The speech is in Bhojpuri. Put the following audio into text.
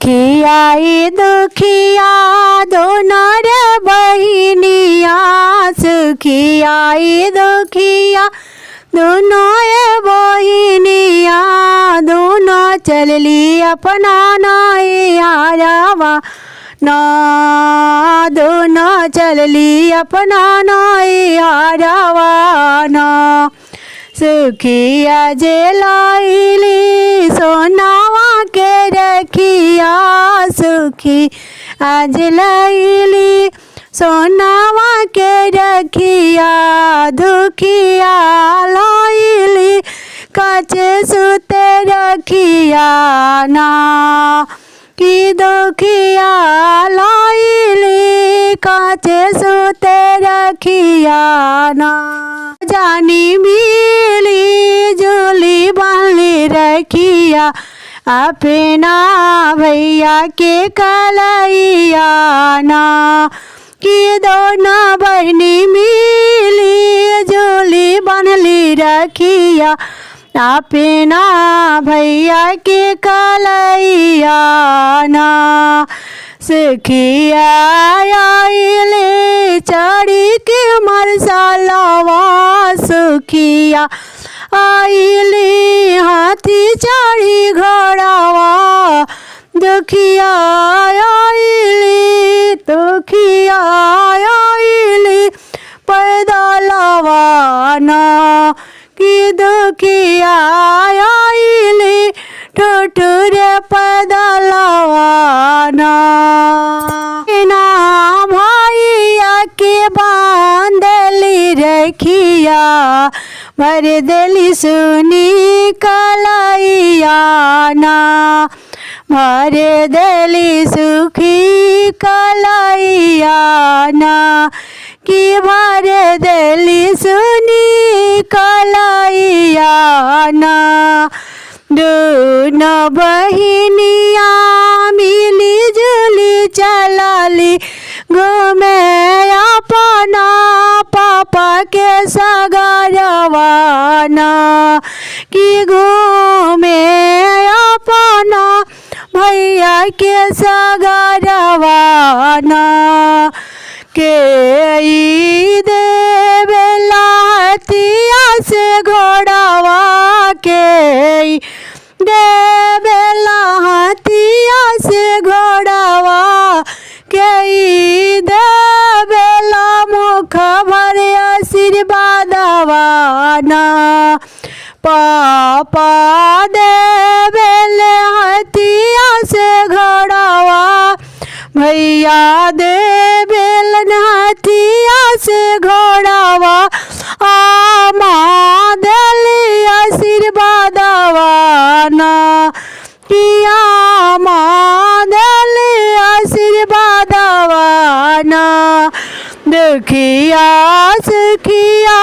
सुखिया दुखिया दोनों रे बहिनिया सुखिया दुखिया दोनों रे बहिनिया दोनों चलली अपना नैहरवा ना दोनों चलली अपना नैहरवा ना सुखिया जे लाइली सोनावा के रखिया सुखी आज लाइली सोनावा के रखिया दुखिया लाइली काचे सुते रखिया ना कि दुखिया लाइली काचे सुते रखिया ना जानी मिली जुली बांधी रखिया अपना भैया के कलैया ना कि दोनों बहनी मिली जुली बांधली रखिया अपना भैया के कलैया ना सुखिया आइले चढ़ी के मरसालवा सुखिया आइले हाथी चढ़ी घोड़ावा दुखिया आइले दुखिया आइले पैदलवा ना कि दुखिया आइले ठुठुरे पैदलवा ना भैया के बांधली रखिया भर देली सुनी कलैया ना भर देली सुखी कलैया ना कि भर देली सुनी कलैया ना दोनों बहिनिया मिली जुली चलली घूमे अपना पापा के सगरवा ना कि घूमे अपना भैया के सगरवा ना के देवेला हथिया से घोड़ावा के देवेला हथिया से घोड़ावा के देवेला मुख भर आशीर्वादवा ना पापा देवेले हथिया से घोड़ावा भैया देवेलन हथिया से घोड़ावा आमा देली आशीर्वादवा ना किया माँ देली आशीर्वादवा ना दुखिया सुखिया